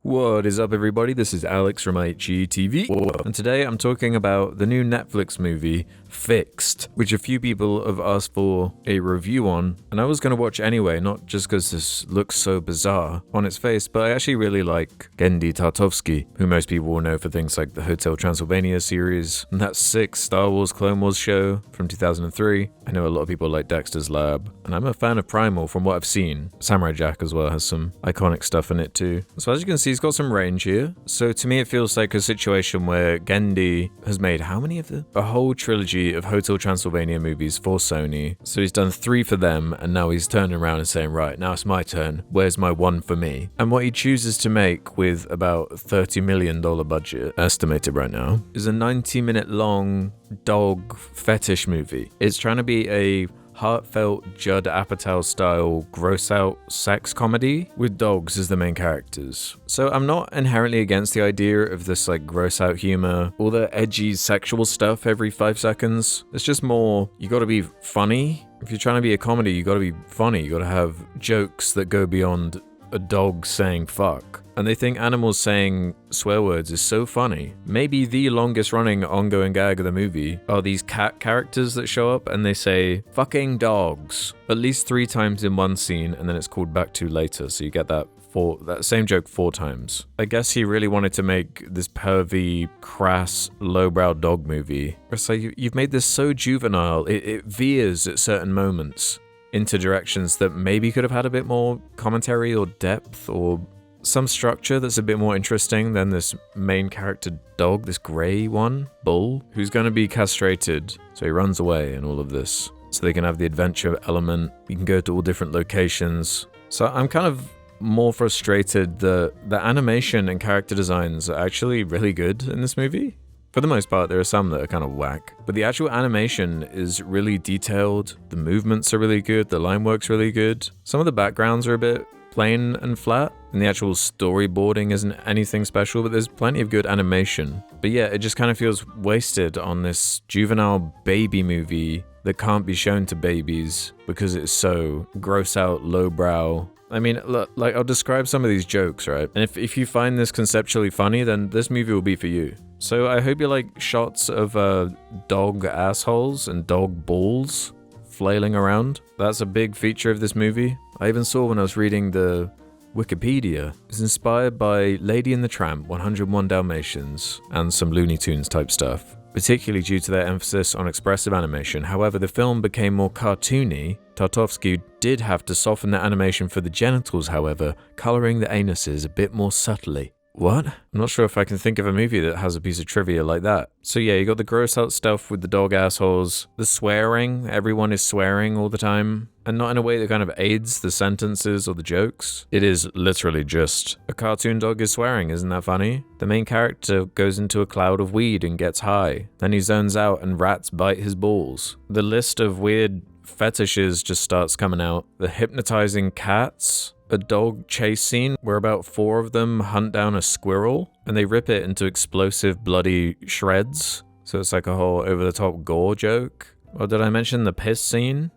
What is up, everybody? This is Alex from IHE TV, and today I'm talking about the new Netflix movie, Fixed, which a few people have asked for a review on, and I was going to watch anyway, not just because this looks so bizarre on its face, but I actually really like Genndy Tartakovsky, who most people will know for things like the Hotel Transylvania series, and that sick Star Wars Clone Wars show from 2003. I know a lot of people like Dexter's Lab, and I'm a fan of Primal from what I've seen. Samurai Jack as well has some iconic stuff in it too. So as you can see, he's got some range here. So to me, it feels like a situation where Genndy has made how many of them? A whole trilogy of Hotel Transylvania movies for Sony. So he's done 3 for them, and now he's turning around and saying, right, now it's my turn. Where's my one for me? And what he chooses to make with about $30 million budget, estimated right now, is a 90-minute long dog fetish movie. It's trying to be a heartfelt Judd Apatow style gross out sex comedy with dogs as the main characters. So I'm not inherently against the idea of this like gross out humor, all the edgy sexual stuff every 5 seconds. It's just more, you gotta be funny. If you're trying to be a comedy, you gotta be funny. You gotta have jokes that go beyond a dog saying fuck. And they think animals saying swear words is so funny. Maybe the longest running ongoing gag of the movie are these cat characters that show up and they say fucking dogs at least 3 times in one scene, and then it's called back to later. So you get that same joke 4 times. I guess he really wanted to make this pervy, crass, lowbrow dog movie. It's like you've made this so juvenile, it veers at certain moments into directions that maybe could have had a bit more commentary or depth or some structure that's a bit more interesting than this main character dog, this grey one, Bull, who's going to be castrated. So he runs away and all of this. So they can have the adventure element. You can go to all different locations. So I'm kind of more frustrated that the animation and character designs are actually really good in this movie. For the most part, there are some that are kind of whack, but the actual animation is really detailed. The movements are really good. The line work's really good. Some of the backgrounds are a bit plain and flat, and the actual storyboarding isn't anything special, but there's plenty of good animation. But yeah, it just kind of feels wasted on this juvenile baby movie that can't be shown to babies because it's so gross out, lowbrow. I mean, look, like I'll describe some of these jokes, right? And if you find this conceptually funny, then this movie will be for you. So I hope you like shots of dog assholes and dog balls flailing around. That's a big feature of this movie. I even saw when I was reading the Wikipedia. It's inspired by Lady and the Tramp, 101 Dalmatians, and some Looney Tunes type stuff, particularly due to their emphasis on expressive animation. However, the film became more cartoony. Tartakovsky did have to soften the animation for the genitals, however, coloring the anuses a bit more subtly. What? I'm not sure if I can think of a movie that has a piece of trivia like that. So yeah, you got the gross out stuff with the dog assholes, the swearing, everyone is swearing all the time, and not in a way that kind of aids the sentences or the jokes. It is literally just a cartoon dog is swearing, isn't that funny? The main character goes into a cloud of weed and gets high. Then he zones out and rats bite his balls. The list of weird fetishes just starts coming out. The hypnotizing cats, a dog chase scene where about 4 of them hunt down a squirrel and they rip it into explosive bloody shreds. So it's like a whole over-the-top gore joke. Or did I mention the piss scene?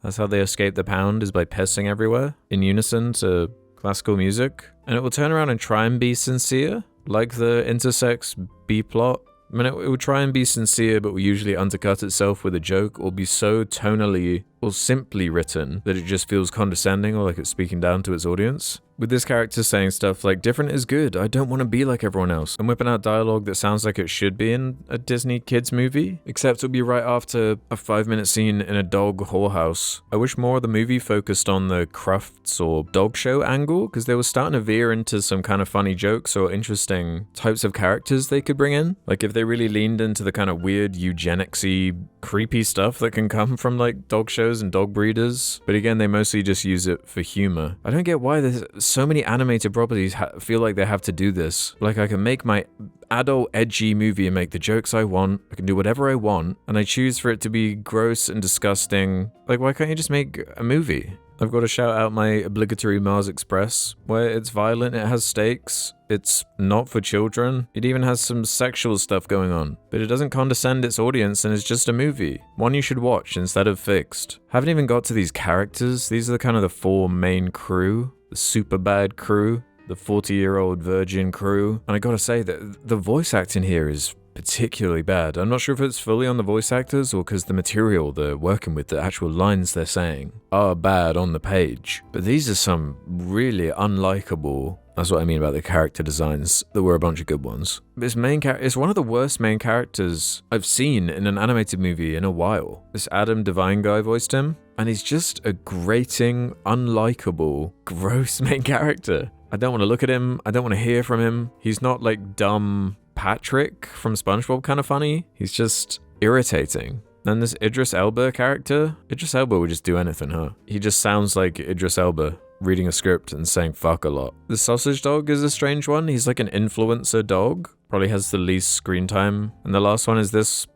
That's how they escape the pound, is by pissing everywhere in unison to classical music. And it will turn around and try and be sincere, like the intersex B-plot. I mean, it will try and be sincere, but will usually undercut itself with a joke or be so tonally or simply written that it just feels condescending or like it's speaking down to its audience. With this character saying stuff like, different is good, I don't want to be like everyone else, and whipping out dialogue that sounds like it should be in a Disney kids movie, except it'll be right after a 5-minute scene in a dog whorehouse. I wish more of the movie focused on the Crufts or dog show angle, because they were starting to veer into some kind of funny jokes or interesting types of characters they could bring in. Like if they really leaned into the kind of weird eugenics-y, creepy stuff that can come from like dog shows and dog breeders. But again, they mostly just use it for humor. I don't get why there's so many animated properties feel like they have to do this. Like I can make my adult edgy movie and make the jokes I want. I can do whatever I want, and I choose for it to be gross and disgusting. Like why can't you just make a movie? I've got to shout out my obligatory Mars Express, where it's violent, it has stakes, it's not for children, it even has some sexual stuff going on, but it doesn't condescend its audience and it's just a movie. One you should watch instead of Fixed. Haven't even got to these characters. These are the kind of the 4 main crew, the super bad crew. the 40-year-old virgin crew. And I gotta say that the voice acting here is particularly bad. I'm not sure if it's fully on the voice actors or because the material they're working with, the actual lines they're saying, are bad on the page. But these are some really unlikable, that's what I mean about the character designs. There were a bunch of good ones. This main character is one of the worst main characters I've seen in an animated movie in a while. This Adam Devine guy voiced him, and he's just a grating, unlikable, gross main character. I don't want to look at him. I don't want to hear from him. He's not like dumb Patrick from SpongeBob kind of funny. He's just irritating. Then this Idris Elba character. Idris Elba would just do anything, huh? He just sounds like Idris Elba reading a script and saying fuck a lot. The sausage dog is a strange one. He's like an influencer dog. Probably has the least screen time. And the last one is this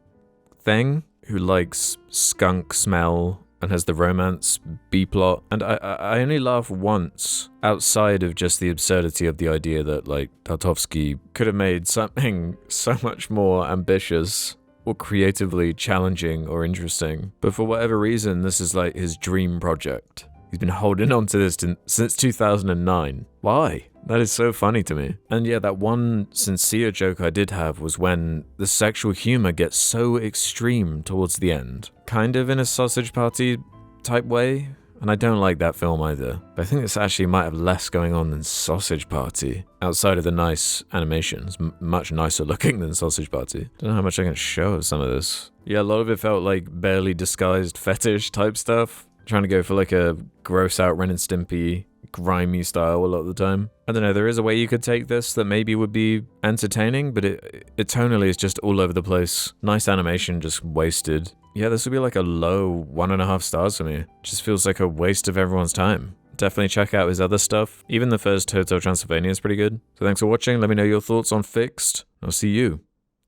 thing who likes skunk smell and has the romance B-plot. And I only laugh once outside of just the absurdity of the idea that, like, Tartovsky could have made something so much more ambitious or creatively challenging or interesting. But for whatever reason, this is like his dream project. He's been holding on to this since 2009. Why? That is so funny to me. And yeah, that one sincere joke I did have was when the sexual humor gets so extreme towards the end. Kind of in a Sausage Party type way. And I don't like that film either. But I think this actually might have less going on than Sausage Party. Outside of the nice animations. Much nicer looking than Sausage Party. Don't know how much I can show of some of this. Yeah, a lot of it felt like barely disguised fetish type stuff. Trying to go for like a gross out Ren and Stimpy, grimy style a lot of the time. I don't know, there is a way you could take this that maybe would be entertaining, but it tonally is just all over the place. Nice animation, just wasted. Yeah, this would be like a low 1.5 stars for me. Just feels like a waste of everyone's time. Definitely check out his other stuff. Even the first Hotel Transylvania is pretty good. So thanks for watching. Let me know your thoughts on Fixed. I'll see you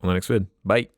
on the next vid. Bye.